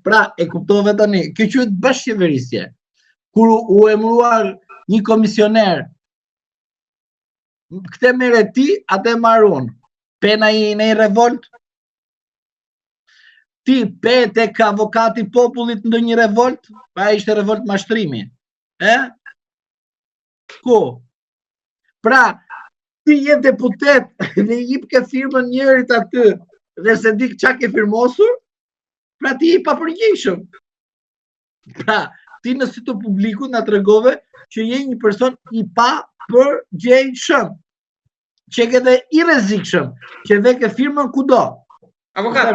Pra, e kuptove tani, kjo quhet bashkëqeverisje. Kur u emëruar një komisioner, këtë merre ti, atë marr unë. Pena i në revolt? Ti pe tek avokati i popullit ndonjë revolt? Pa ishte revolt mashtrimi. Ku? Pra, ti je deputet dhe i jep ke firmën njërit aty dhe se di çka ke firmosur, pra ti je i papërgjegjshëm. Pra, ti në sy të publikut na tregove që je një person i papërgjegjshëm, që ke dhe i rrezikshëm, që dhe ke firmën kudo. Avokat,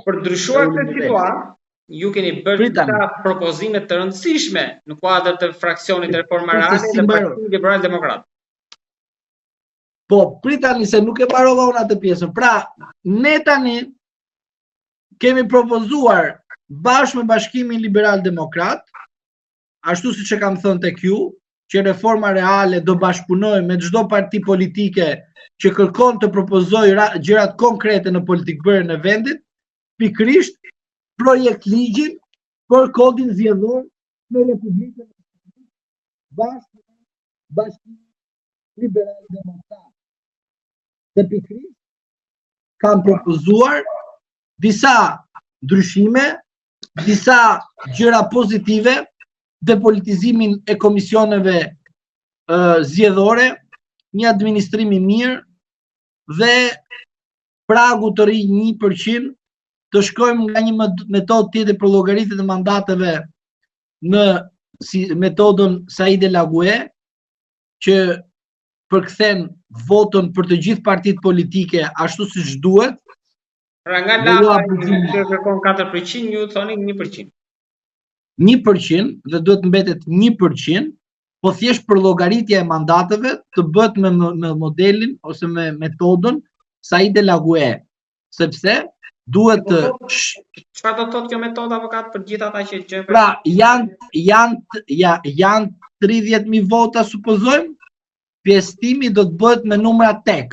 për ndryshuar këtë situatë, ju keni bërë disa propozime të rëndësishme në kuadër të fraksionit Reforma Reale dhe Partisë Liberale Demokrat. Po, pritani se nuk e mbarova unë atë pjesën. Pra, ne tani kemi propozuar bashkë me Bashkimin Liberal Demokrat, ashtu siç e kam thënë tek ju, që Reforma Reale do bashkëpunojë me çdo parti politike që kërkon të propozojë gjërat konkrete në politikë bërë në vendit, pikërisht projekt ligjin për kodin zgjedhor në Republikën e bashkë Bashkimin Liberal Demokrat. Dhe pikërisht kam propozuar disa ndryshime, disa gjëra pozitive, depolitizimin e komisioneve zgjedhore, një administrim i mirë dhe pragu të ri 1%, të shkojmë nga një metodë tjetër për llogaritjet e mandateve në metodën Said El Ague, që përkthen votën për të gjithë partitë politike ashtu siç duhet. Pra nga lapa që kërkon 4%, ju thoni 1%. 1% dhe duhet mbetet 1%, po thjesht për llogaritja e mandateve të bëhet me modelin ose me metodën Said El Ague, sepse duhet të çfarë do të thotë kjo metodë, avokat, për gjithë ata që gjën? Pra, janë 30.000 vota supozojmë, pjesëtimi do të bëhet me numra tek.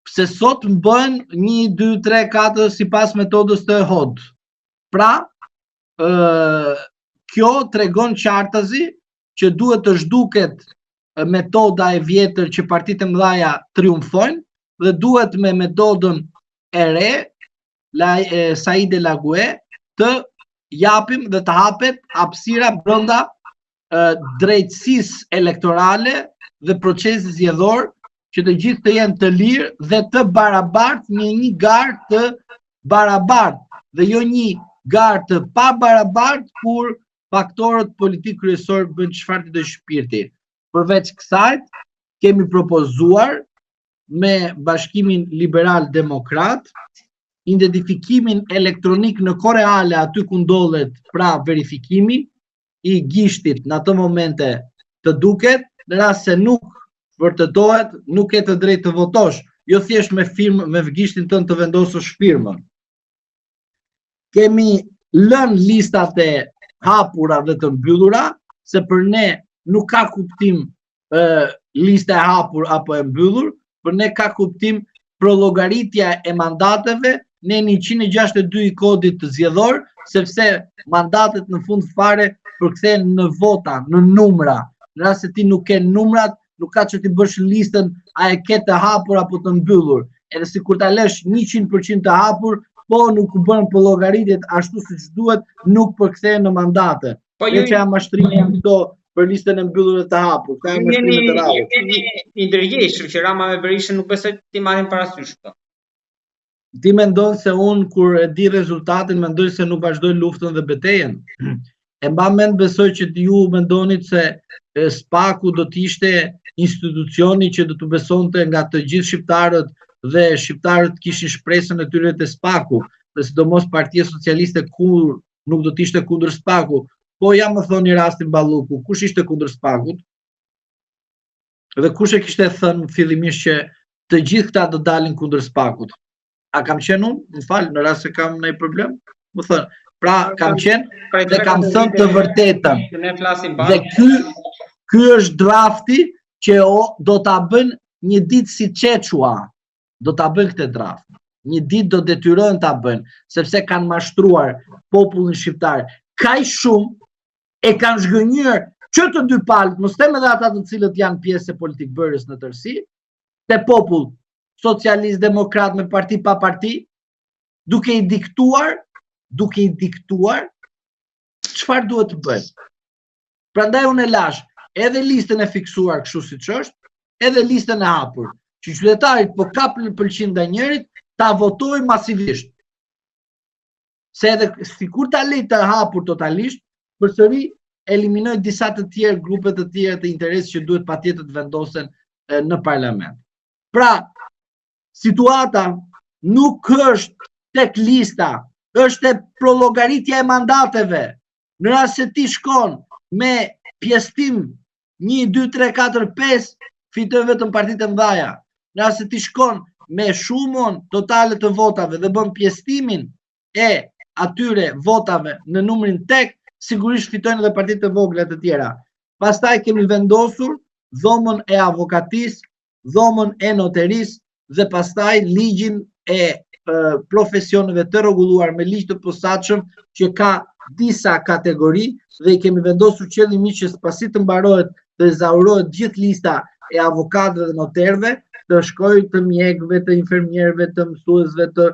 Pse sot më bëhen 1, 2, 3, 4 sipas metodës të HOD. Pra, kjo tregon qartazi që duhet të zhduket metoda e vjetër që partitë e mëdha triumfojnë dhe duhet me metodën e re, Said El Ague, të japim dhe të hapet hapësira brenda drejtësisë elektorale dhe procesit zgjedhor, që të gjithë të jenë të lirë dhe të barabartë në një garë të barabartë dhe jo një garë të pa barabartë kur faktorët politik kryesor bën çfarë të shpirti. Përveç kësaj, kemi propozuar me Bashkimin Liberal Demokrat identifikimin elektronik në kohë reale aty ku ndodhet, pra verifikimi i gishtit në ato momente të duket, në rast se nuk vërtetohet, nuk ke të drejtë të votosh, jo thjesht me firmë, me gishtin tënd të vendosësh firmën. Kemi lënë listat e hapura dhe të mbyllura, se për ne nuk ka kuptim lista e hapur apo e mbyllur, për ne ka kuptim prollogaritja e mandateve në 162 i kodit të zgjedhor, sepse mandatet në fund fare përkthehen në vota, në numra. Në rast se ti nuk ke numrat, nuk ka që ti bësh listën a e ke të hapur apo të mbyllur. Edhe sikur ta lësh 100% të hapur, po nuk u bën për llogaritjet ashtu siç duhet, nuk përkthehen në mandate. Po ju që mashtrimi janë këto për listën e mbyllur dhe të hapur. Ka mashtrime të rrallë. Jeni i ndërgjegjshëm që Rama me Berishën nuk besoj ti marrin parasysh këto. Ti mendon se unë kur e di rezultatin mendoj se nuk vazhdoj luftën dhe betejën. E mba mend besoj që ju mendonit se SPAK-u do të ishte institucioni që do të besonte nga të gjithë shqiptarët dhe shqiptarët kishin shpresën e tyre te SPAK-u, dhe sidomos Partia Socialiste kur nuk do të ishte kundër SPAK-u. Po ja më thoni rastin Balluku, kush ishte kundër SPAK-ut? Dhe kush e kishte thënë fillimisht që të gjithë këta do dalin kundër SPAK-ut? A kam qenë unë? Më falë, në rast se kam ndonjë problem? Më thënë, pra kam qenë dhe kam thënë të vërtetën. Dhe ky është drafti që do ta bën një ditë si Çeçua. Do ta bën këtë draft. një ditë do detyrohen ta bëjnë, sepse kanë mashtruar popullin shqiptar kaq shumë e kanë zhgënjur që të dy palët, mos them edhe ata të cilët janë pjesë e politik bërës në tërësi, te popull socialist demokrat me parti pa parti, duke i diktuar çfarë duhet të bëjnë. Prandaj unë e lash edhe listën e fiksuar kështu siç është, edhe listën e hapur, që qytetarit po kapën 1% ndaj njërit, ta votojnë masivisht. Se edhe sikur ta lejë të hapur totalisht, përsëri eliminoj disa të tjerë, grupe të tjera të interesit që duhet patjetër të vendosen në parlament. Pra, situata nuk është tek lista, është e prollogaritja e mandateve. Në rast se ti shkon me pjesëtim 1, 2, 3, 4, 5, fiton vetëm partitë e mëdha. Në rast se ti shkon me shumën totale të votave dhe bën pjesëtimin e atyre votave në numrin tek, sigurisht fitojnë edhe partitë të vogla të tjera. Pastaj kemi vendosur dhomën e avokatisë, dhomën e noterisë dhe pastaj ligjin e profesioneve të rregulluar me ligj të posaçëm që ka disa kategori dhe i kemi vendosur qëllimisht që pasi të mbarohet të ezaurohet gjithë lista e avokatëve dhe noterëve, të shkojë të mjekëve, të infermierëve, të mësuesve, të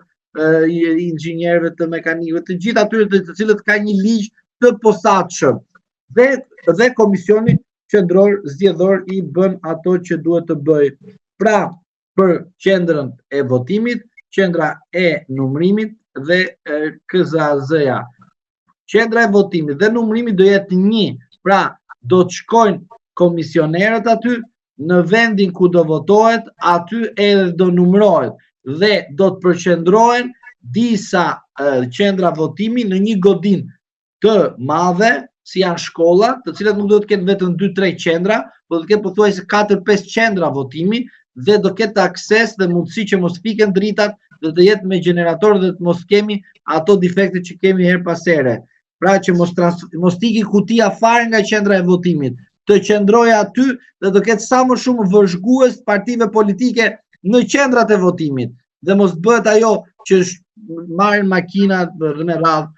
inxhinierëve, të mekanikëve, të gjithë atyre të cilët ka një ligj të posaçëm. Dhe komisioni qendror zgjedhor i bën ato që duhet të bëjë. Pra, për qendrën e votimit, qendra e numërimit dhe KZAZ-ja. Qendra e votimit dhe numërimit do jetë një, pra do të shkojnë komisionerët aty, në vendin ku do votohet, aty edhe do numërohet dhe do të përqendrohen disa qendra votimi në një godin të madhe, si janë shkollat, të cilat nuk do të ketë vetëm 2-3 qendra, por do të ketë pothuajse 4-5 qendra votimi dhe do ketë akses dhe mundësi që mos piken dritat dhe të jetë me generator dhe të mos kemi ato defekte që kemi her pas here. Pra që mos tiki kutia fare nga qendra e votimit, të qendrojë aty dhe do ketë sa më shumë vëzhgues partive politike në qendrat e votimit dhe mos bëhet ajo që marrin makinat me radhë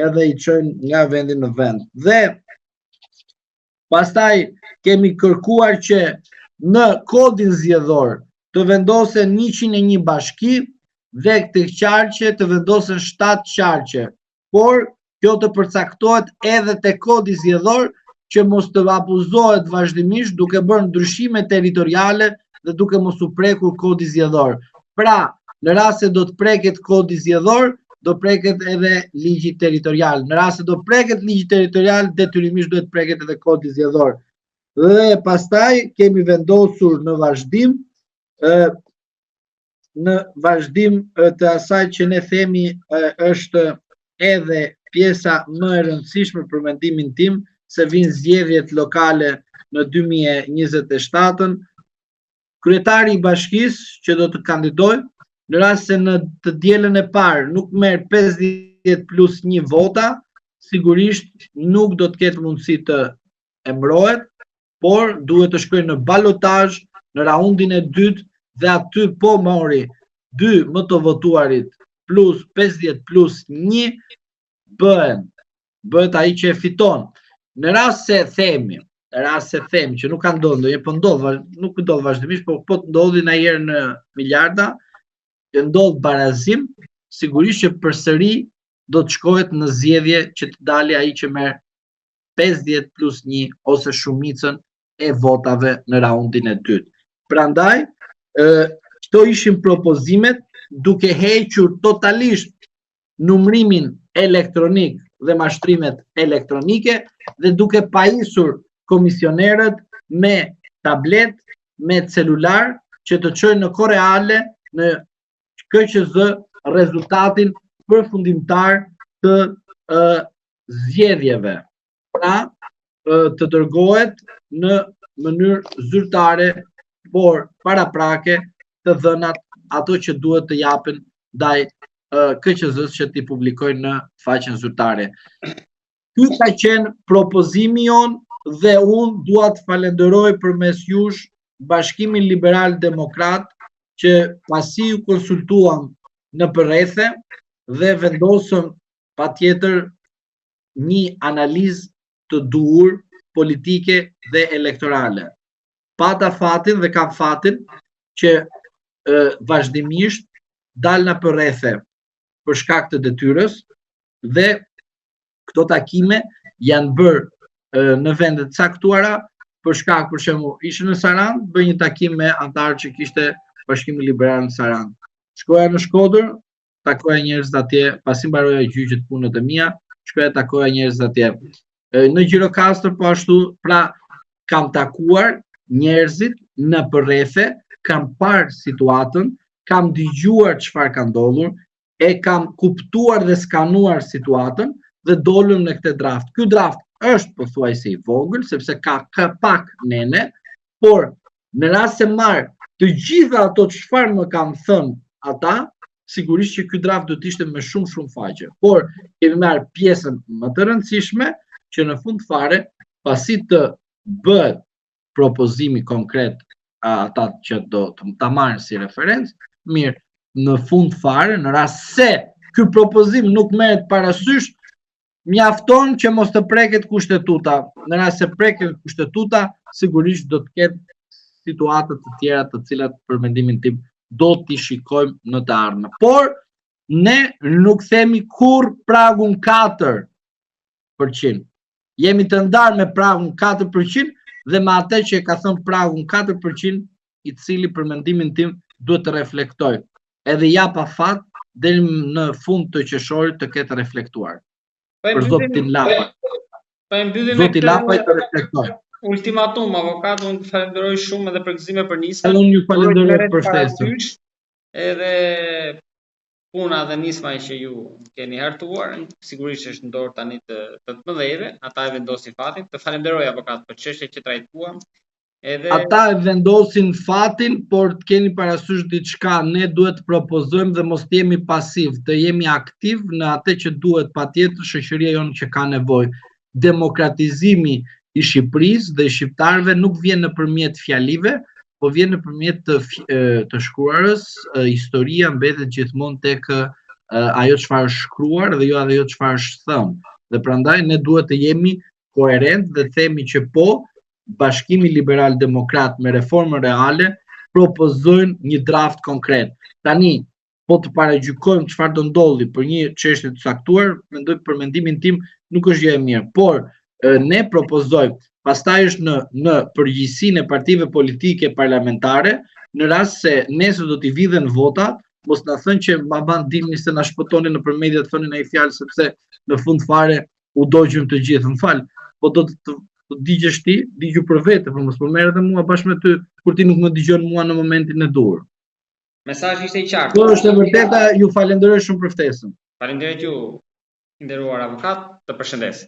edhe i çojnë nga vendi në vend. Dhe pastaj kemi kërkuar që në kodin zgjedhor të vendosen 101 bashki dhe këtë qarqe të vendosen 7 qarqe, por kjo të përcaktohet edhe te kodi zgjedhor që mos të abuzohet vazhdimisht duke bërë ndryshime territoriale dhe duke mos u prekur kodi zgjedhor. Pra, në rast se do të preket kodi zgjedhor, do preket edhe ligji territorial. Në rast se do preket ligji territorial, detyrimisht duhet preket edhe kodi zgjedhor. Dhe pastaj kemi vendosur në vazhdim të asaj që ne themi është edhe pjesa më e rëndësishme për mendimin tim, se vinë zgjedhjet lokale në 2027-ën, kryetari i bashkisë që do të kandidojë, në rast se në të dielën e parë nuk merr 50+1 vota, sigurisht nuk do të ketë mundësi të emërohet, por duhet të shkojë në balotazh në raundin e dytë dhe aty po mori 2 më të votuarit plus 50+1 bëhet ai që e fiton. Në rast se themi që nuk ka ndodhur, po nuk ndodh vazhdimisht, po ndodhi ndonjëherë në miliarda, që ndodh barazim, sigurisht që përsëri do të shkohet në zgjedhje që të dalë ai që merr 50+1 ose shumicën e votave në raundin e dytë. Prandaj, këto ishin propozimet duke hequr totalisht numërimin elektronik dhe mashtrimet elektronike dhe duke pajisur komisionerët me tablet, me celular që të çojnë në kohë reale në KQZ rezultatin përfundimtar të zgjedhjeve. Pra, të dërgohet në mënyrë zyrtare, por paraprake të dhënat ato që duhet të japen ndaj KQZ-s që t'i publikojnë në faqen zyrtare. Ky ka qenë propozimi jon dhe unë dua të falenderoj përmes jush Bashkimin Liberal Demokrat që pasi ju konsultuam në përrethe dhe vendosëm patjetër një analizë të duhur politike dhe elektorale. Pata fatin dhe kam fatin që vazhdimisht dal në përrethe për shkak të detyrës dhe këto takime janë bërë në vendet caktuara për shkak, për shembull, ishte në Sarandë, bëj një takim me antarë që kishte Bashkimi Liberal në Sarandë. Shkoja në Shkodër, takoja njerëz atje, pasi mbaroja gjyqet punët e mia, shkoja takoja njerëz atje. Në Gjirokastër po ashtu, pra kam takuar njerëzit në përrethe, kam parë situatën, kam dëgjuar çfarë ka ndodhur, e kam kuptuar dhe skanuar situatën dhe dolëm në këtë draft. Ky draft është pothuajse i vogël sepse ka pak nene, por në rast se marr të gjitha ato çfarë më kanë thënë ata, sigurisht që ky draft do të ishte me shumë faqe. Por kemi marrë pjesën më të rëndësishme që në fund fare, pasi të bëhet propozimi konkret ata që do ta marrin si referencë, mirë, në fund fare, në rast se ky propozim nuk merret parasysh, mjafton që mos të preket kushtetuta. Në rast se preket kushtetuta, sigurisht do të ketë situata të tjera të cilat për mendimin tim do t'i shikojmë në të ardhmen. Por ne nuk themi kurrë pragun 4%. Jemi të ndarë me pragun 4% dhe me atë që e ka thënë pragun 4%, i cili për mendimin tim duhet të reflektoj. Edhe ja pa fat, deri në fund të qershorit të ketë reflektuar. Për zotin Lapaj. Zotin Lapaj të reflektoj. Ultimatum, avokat, unë të falenderoj shumë edhe për gëzime për nisma. Unë ju falenderoj për ftesën. Edhe puna dhe nisma që ju keni hartuar, sigurisht është në dorë tani të mëdhejve, ata e vendosin fatin. Të falenderoj avokat për çështjet që trajtuam. Ata e vendosin fatin, por të keni parasysh diçka, ne duhet të propozojmë dhe mos të jemi pasiv, të jemi aktiv në atë që duhet patjetër shoqëria jonë që ka nevojë. Demokratizimi i Shqipërisë dhe i shqiptarëve nuk vjen nëpërmjet fjalive, po vjen nëpërmjet të shkruarës. Historia mbetet gjithmonë tek ajo çfarë është shkruar dhe jo ajo çfarë është thënë. Dhe prandaj ne duhet të jemi koherent dhe themi që po, Bashkimi Liberal Demokrat me reformën reale propozojnë një draft konkret. Tani, po të paragjykojmë çfarë do ndodhi për një çështje të caktuar, mendoj për mendimin tim nuk është gjë e mirë, por ne propozojmë, pastaj është në përgjegjësinë e partive politike parlamentare, në rast se nesër do t'i vidhen votat, mos na thënë që mbaban dilni se na shpëtonin nëpër media të thonin ai fjalë sepse në fund fare u dogjëm të gjithë. M'fal, po do të digjesh ti, digju për vete, por mos po merr edhe mua bashkë me ty kur ti nuk më dëgjon mua në momentin e dur. Mesazhi ishte i qartë. Po është e vërteta, ju falenderoj shumë për ftesën. Faleminderit ju, nderuar avokat, të përshëndes.